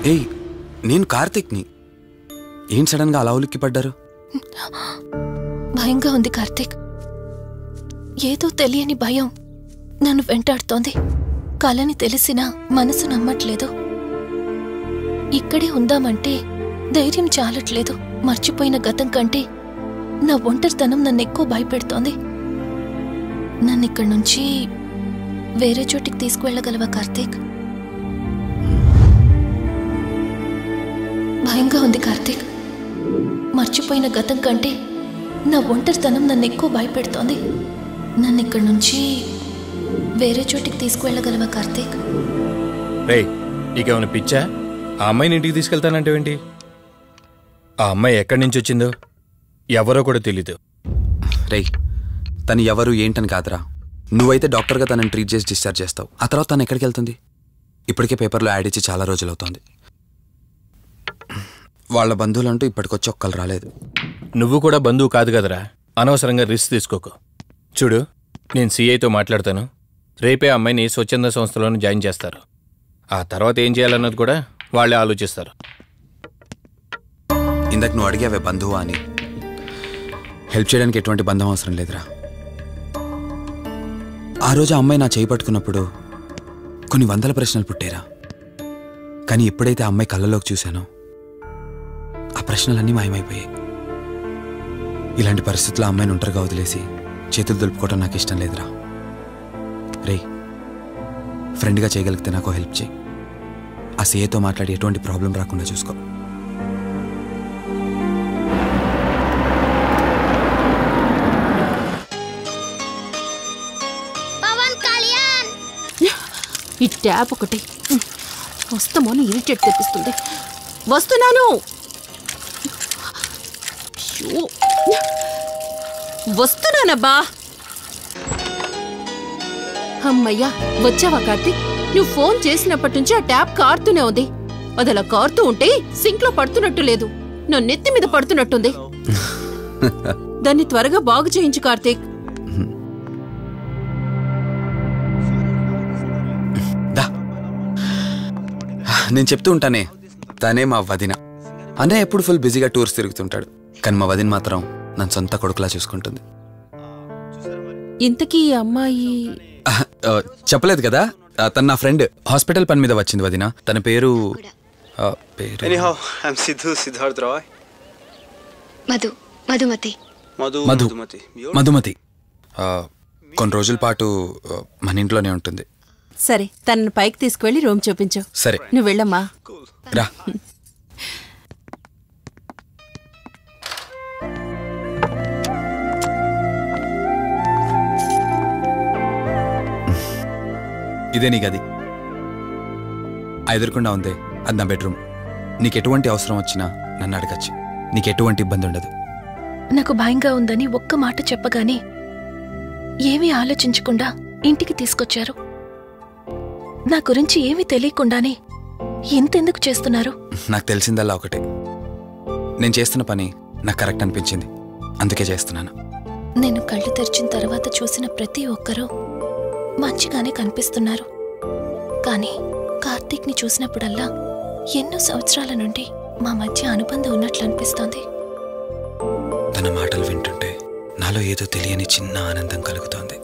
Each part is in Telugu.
ఏయ్, నేను కార్తీక్ని. ఏం సడన్ గా అలా ఉలిక్కి పడ్డారు? భయంగా ఉంది కార్తీక్. ఏదో తెలియని భయం నన్ను వెంటాడుతోంది. కలని తెలిసినా మనసు నమ్మట్లేదు. ఇక్కడే ఉందామంటే ధైర్యం చాలట్లేదు. మర్చిపోయిన గతం కంటే నా ఒంటరితనం నన్ను ఎక్కువ భయపెడుతోంది. నన్నిక్కడి నుంచి వేరే చోటికి తీసుకువెళ్ళగలవా కార్తీక్? భయంగా ఉంది కార్తీక్. మర్చిపోయిన గతం కంటే నా ఒంటరితనం నన్ను ఎక్కువ భయపెడుతోంది. నన్నిక్కడి నుంచి వేరే చోటికి తీసుకువెళ్ళగలవా కార్తీక్? రే, నీకేమైనా పిచ్చా? ఆ అమ్మాయిని ఇంటికి తీసుకెళ్తానంటేంటి? ఆ అమ్మాయి ఎక్కడి నుంచి వచ్చిందో ఎవరో కూడా తెలీదు. రే, తను ఎవరు ఏంటని కాదురా. నువ్వైతే డాక్టర్గా తనని ట్రీట్ చేసి డిశ్చార్జ్ చేస్తావు. ఆ తర్వాత తను ఎక్కడికి వెళ్తుంది? ఇప్పటికే పేపర్లో యాడ్ ఇచ్చి చాలా రోజులు అవుతుంది. వాళ్ళ బంధువులంటూ ఇప్పటికొచ్చి ఒక్కరు రాలేదు. నువ్వు కూడా బంధువు కాదు కదరా. అనవసరంగా రిస్క్ తీసుకోకు. చూడు, నేను సిఐతో మాట్లాడతాను. రేపే అమ్మాయిని స్వచ్ఛంద సంస్థలోనూ జాయిన్ చేస్తారు. ఆ తర్వాత ఏం చేయాలన్నది కూడా వాళ్ళే ఆలోచిస్తారు. ఇందాక నువ్వు అడిగావే బంధువా అని. హెల్ప్ చేయడానికి ఎటువంటి బంధం అవసరం లేదురా. ఆ రోజు ఆ అమ్మాయి నా చేయి పట్టుకున్నప్పుడు కొన్ని వందల ప్రశ్నలు పుట్టారా. కానీ ఎప్పుడైతే ఆ అమ్మాయి కళ్ళలోకి చూశానో ఆ ప్రశ్నలన్నీ మాయమైపోయాయి. ఇలాంటి పరిస్థితుల్లో ఆ అమ్మాయిని ఒంటరిగా వదిలేసి చేతులు దులుపుకోవడం నాకు ఇష్టం లేదురా. రే, ఫ్రెండ్గా చేయగలిగితే నాకు హెల్ప్ చేయి. ఆ సీఏతో మాట్లాడి ఎటువంటి ప్రాబ్లం రాకుండా చూసుకో. ఈ ట్యాప్ ఒకటి వస్తామని ఇరిటేట్ తెప్పిస్తుంది. వస్తున్నాను. వస్తున్నానబ్బా. అమ్మయ్యా, వచ్చావా కార్తీక్? నువ్వు ఫోన్ చేసినప్పటి నుంచి ఆ ట్యాప్ కారుతూనే ఉంది. అది అలా కారుతూ ఉంటే సింక్ లో పడుతున్నట్టు లేదు, నా నెత్తి మీద పడుతున్నట్టుంది. దాన్ని త్వరగా బాగు చేయించు కార్తీక్. నేను చెప్తూ ఉంటానే, తనే మా వదిన. అన్నయ్య ఎప్పుడు ఫుల్ బిజీగా టూర్స్ తిరుగుతుంటాడు. కానీ మా వదిన మాత్రం నన్ను సొంత కొడుకులా చూసుకుంటుంది. ఇంతకీ ఈ అమ్మాయి చెప్పలేదు కదా, తను నా ఫ్రెండ్. హాస్పిటల్ పని మీద వచ్చింది వదిన. తన పేరు మధుమతి. కొన్ని రోజుల పాటు మన ఇంట్లోనే ఉంటుంది. సరే, తనను పైకి తీసుకువెళ్ళి రూమ్ చూపించు. సరే, నువ్వు వెళ్ళమ్మా. రా. ఇదే నీ గది. ఎదురుకుండా ఉందే, అది నా బెడ్రూమ్. నీకెటువంటి అవసరం వచ్చినా నన్ను అడగచ్చు. నీకెటువంటి ఇబ్బంది ఉండదు. నాకు భయంగా ఉందని ఒక్క మాట చెప్పగానే ఏమీ ఆలోచించకుండా ఇంటికి తీసుకొచ్చారు. నా గురించి ఏమీ తెలియకుండానే ఇంతెందుకు చేస్తున్నారు? నాకు తెలిసిందల్లా ఒకటే, నేను చేస్తున్న పని నాకు కరెక్ట్ అనిపించింది, అందుకే చేస్తున్నాను. నేను కళ్ళు తెరిచిన తర్వాత చూసిన ప్రతి ఒక్కరూ మంచిగానే కనిపిస్తున్నారు. కానీ కార్తీక్ని చూసినప్పుడల్లా ఎన్నో సంవత్సరాల నుండి మా మధ్య అనుబంధం ఉన్నట్లు అనిపిస్తోంది. తన మాటలు వింటుంటే నాలో ఏదో తెలియని చిన్న ఆనందం కలుగుతోంది.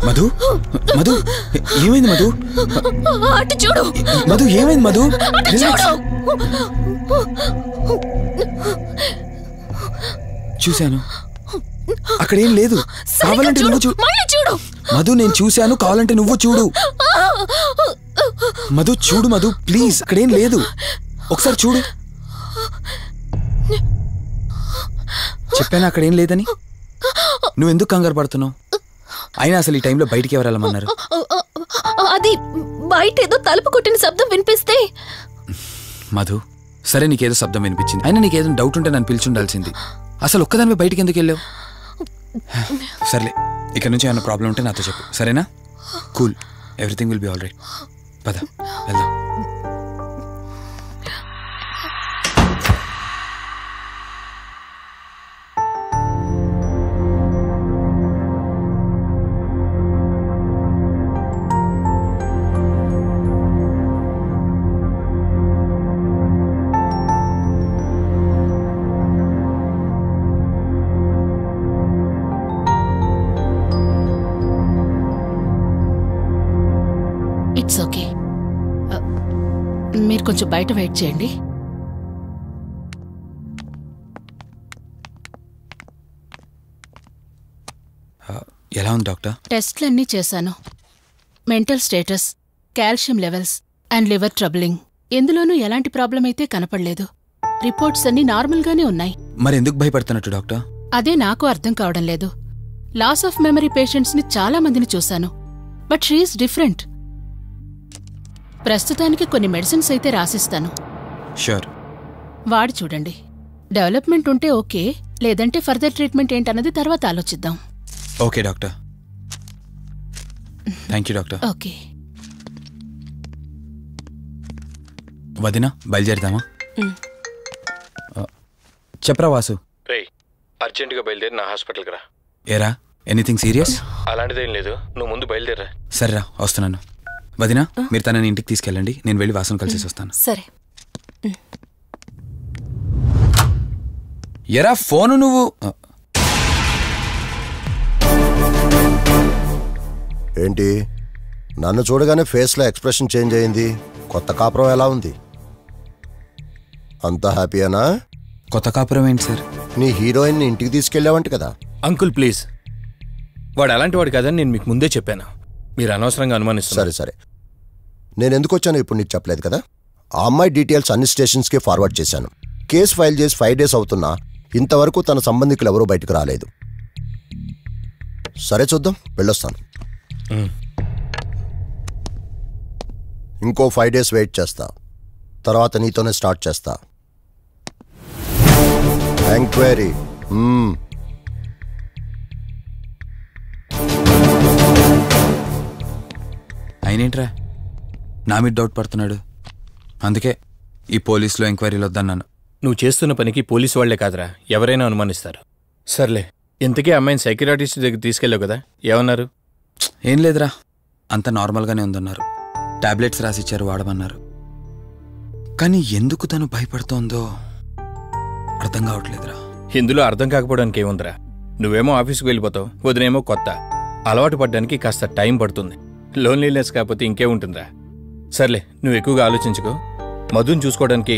మధు మధు ఏమైంది మధు? అటు చూడు మధు ఏమైంది మధు? చూశాను, అక్కడేం లేదు. కావాలంటే నువ్వు చూడు మధు. నేను చూశాను, కావాలంటే నువ్వు చూడు. మధు చూడు మధు, ప్లీజ్. అక్కడేం లేదు, ఒకసారి చూడు. చెప్పాను అక్కడేం లేదని. నువ్వెందుకు కంగారు పడుతున్నావు? అయినా అసలు ఈ టైంలో బయటికి ఎవరు వెళ్ళమన్నారు? అది బయట ఏదో తలుపు కొట్టిన శబ్దం వినిపిస్తే. మధు, సరే నీకేదో శబ్దం వినిపించింది, అయినా నీకేదో డౌట్ ఉంటే నన్ను పిలిచి ఉండాల్సింది. అసలు ఒక్కదానిపై బయటికి ఎందుకు వెళ్ళావు? సర్లే, ఇక్కడ నుంచి ఏమైనా ప్రాబ్లం ఉంటే నాతో చెప్పు, సరేనా? Cool, everything will be all right. పద వెళ్దాం. ఇట్స్ ఓకే, మీరు కొంచెం బయట వెయిట్ చేయండి. ఎలా ఉంది డాక్టర్? టెస్ట్లన్నీ చేశాను. Mental status, calcium levels and liver troubling, ఎందులోనూ ఎలాంటి ప్రాబ్లం అయితే కనపడలేదు. రిపోర్ట్స్ అన్నీ నార్మల్గానే ఉన్నాయి. మరెందుకు భయపడుతున్నట్టు డాక్టర్? అదే నాకు అర్థం కావడం లేదు. లాస్ ఆఫ్ మెమరీ పేషెంట్స్ని చాలా మందిని చూశాను, బట్ షీఈస్ డిఫరెంట్. ప్రస్తుతానికి కొన్ని మెడిసిన్స్ అయితే రాసిస్తాను. షూర్. వాడి చూడండి. డెవలప్మెంట్ ఉంటే ఓకే, లేదంటే ఫర్దర్ ట్రీట్మెంట్ ఏంటన్నది తర్వాత ఆలోచిద్దాం. Okay doctor. Thank you doctor. Okay. వదినా, బయలుదేరదామా? చెప్పరా వాసు. రేయ్, అర్జెంటుగా బయలుదేరి నా హాస్పిటల్కి రా. ఏరా, ఎనీథింగ్ సీరియస్? అలాంటిదేం లేదు, నువ్వు ముందు బయలుదేరా. సరేరా, వస్తున్నాను. వదినా, మీరు తనని ఇంటికి తీసుకెళ్ళండి, నేను వెళ్ళి వాసన కలిసేసి వస్తాను. సరే. ఎరా ఫోను నువ్వు? ఏంటి, నన్ను చూడగానే ఫేస్లో ఎక్స్ప్రెషన్ చేంజ్ అయింది? కొత్త కాపురం ఎలా ఉంది? అంతా హ్యాపీయేనా? కొత్త కాపురం ఏంటి సార్? నీ హీరోయిన్ని ఇంటికి తీసుకెళ్ళావంట కదా? అంకుల్ ప్లీజ్, వాడు అలాంటి వాడు కాదని నేను మీకు ముందే చెప్పాను. మీరు అనవసరంగా అనుమానిస్తారు. సరే సరే, నేను ఎందుకు వచ్చానో ఇప్పుడు నీకు చెప్పలేదు కదా. ఆ అమ్మాయి డీటెయిల్స్ అన్ని స్టేషన్స్కి ఫార్వర్డ్ చేశాను. కేసు ఫైల్ చేసి 5 days అవుతున్నా ఇంతవరకు తన సంబంధికులు ఎవరూ బయటకు రాలేదు. సరే చూద్దాం, వెళ్ళొస్తాను. ఇంకో 5 days వెయిట్ చేస్తా, తర్వాత నీతోనే స్టార్ట్ చేస్తా ఎంక్వైరీ. అయినేంట్రా నా మీద డౌట్ పడుతున్నాడు? అందుకే ఈ పోలీసులో ఎంక్వైరీలు వద్దన్నాను. నువ్వు చేస్తున్న పనికి పోలీసు వాళ్లే కాదురా, ఎవరైనా అనుమానిస్తారు. సర్లే, ఇంతకీ అమ్మాయిని సైకియాట్రిస్ట్ దగ్గర తీసుకెళ్ళావు కదా, ఏమన్నారు? ఏం లేదురా, అంత నార్మల్గానే ఉందన్నారు. టాబ్లెట్స్ రాసిచ్చారు, వాడమన్నారు. కానీ ఎందుకు తను భయపడుతోందో అర్థం కావట్లేదురా. ఇందులో అర్థం కాకపోవడానికి ఏముందిరా? నువ్వేమో ఆఫీస్కి వెళ్ళిపోతావు, వదినేమో కొత్త. అలవాటు పడ్డానికి కాస్త టైం పడుతుంది. లోన్లీనెస్ కాకపోతే ఇంకేముంటుందిరా. సర్లే, నువ్వు ఎక్కువగా ఆలోచించుకో. మధుని చూసుకోవడానికి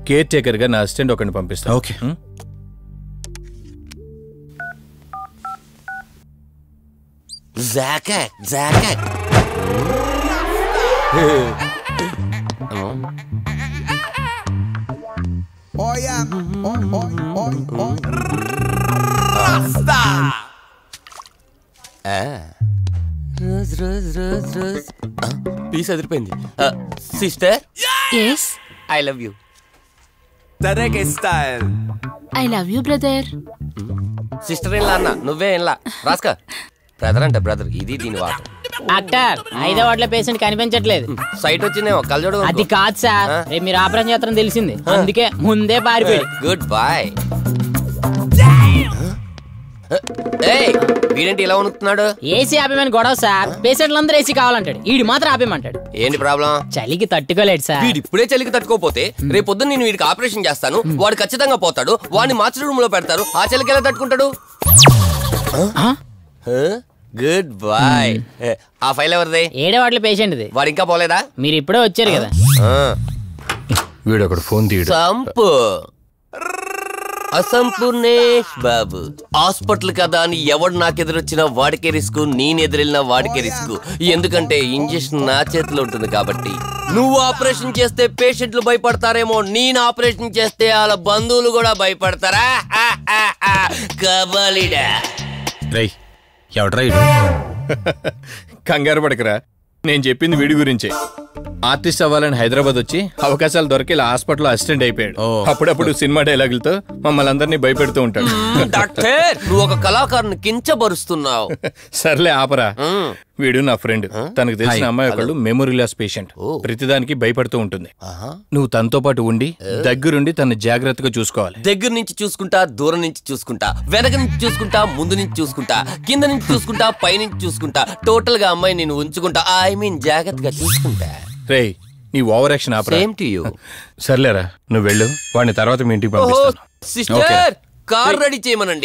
కేర్ టేకర్గా నా అసిస్టెంట్ ఒకరిని పంపిస్తా. ఓకే. పీస్ అదిరిపోయింది. Sister, yes I love you. I love you brother. Sister ఇలా అన్న, నువ్వే ఇలా రాస్కా. బ్రదర్ అంటే బ్రదర్, ఇది దీని వాట. డాక్టర్ 5వ వార్డులో పేషెంట్ కనిపించట్లేదు. సైట్ వచ్చిందేమో, కళ్ళజోడు. అది కాదు సార్, రేపు మీరు ఆపరేషన్ చేస్తారని తెలిసింది, అందుకే ముందే పారిపోయి. Good boy. వీడేంటి ఇలా వణుకుతున్నాడు? ఏసీ ఆపేమని గొడవ సార్. పేషెంట్లందరూ ఏసీ కావాలంటాడు, ఈడు మాత్రం ఆపేమంటాడు. ఏంటి ప్రాబ్లం? చలికి తట్టుకోలేడు సార్. వీడు ఇప్పుడే చలికి తట్టుకోపోతే రేపు పొద్దున్న నేను వీడికి ఆపరేషన్ చేస్తాను, వాడు ఖచ్చితంగా పోతాడు, వాడిని మార్చి రూమ్ లో పెడతారు. ఆ చలికి ఎలా తట్టుకుంటాడు? Good boy. ఆ ఫైల్ ఎవరిది? 7వ వార్డులో పేషెంట్ది. వాడు ఇంకా పోలేదా? మీరు ఇప్పుడే వచ్చారు కదా. వీడు ఒకడు ఫోన్ తీయడు. సంపు అసంపూర్ణేష్ బాబు. హాస్పిటల్ కదా అని ఎవడు నాకెదురొచ్చినా వాడికే రిస్క్, నేనెదిరెళ్ళినా వాడికే రిస్క్. ఎందుకంటే ఇంజెక్షన్ నా చేతిలో ఉంటుంది కాబట్టి. నువ్వు ఆపరేషన్ చేస్తే పేషెంట్లు భయపడతారేమో, నేను ఆపరేషన్ చేస్తే వాళ్ళ బంధువులు కూడా భయపడతారా? కబలిడా. రై ఎవడ్రా ఇడు? కంగారు పడకరా, నేను చెప్పింది వీడి గురించే. ఆర్టిస్ట్ అవ్వాలని హైదరాబాద్ వచ్చి అవకాశాలు దొరికి ఇలా హాస్పిటల్ అసిస్టెంట్ అయిపోయాడు. అప్పుడప్పుడు సినిమా డైలాగులతో మమ్మల్ని అందరినీ భయపెడుతూ ఉంటాడు. డాక్టర్, నువ్వు ఒక కళాకారుని కించబరుస్తున్నావు. సర్లే ఆపరా. వీడు నా ఫ్రెండ్. తనకు తెలిసిన అమ్మాయి ఒకళ్ళు మెమొరీ లాస్ పేషెంట్. ప్రతిదానికి భయపడుతూ ఉంటుంది. నువ్వు తనతో పాటు ఉండి దగ్గరుండి తను జాగ్రత్తగా చూసుకోవాలి. దగ్గర నుంచి చూసుకుంటా, దూరం నుంచి చూసుకుంటా, వెనక నుంచి చూసుకుంటా, ముందు నుంచి చూసుకుంటా, కింద నుంచి చూసుకుంటా, పై నుంచి చూసుకుంటా, టోటల్ గా అమ్మాయి నేను ఉంచుకుంటా. ఐ మీన్ జాగ్రత్తగా చూసుకుంటా. రేయ్, నీ over action opera. Same to you. సర్లేరా, నువ్వు వెళ్ళు. వాడిని తర్వాత మీ ఇంటికి పంపిస్తాను. సిస్టర్, కార్ రెడీ చేయమనండి.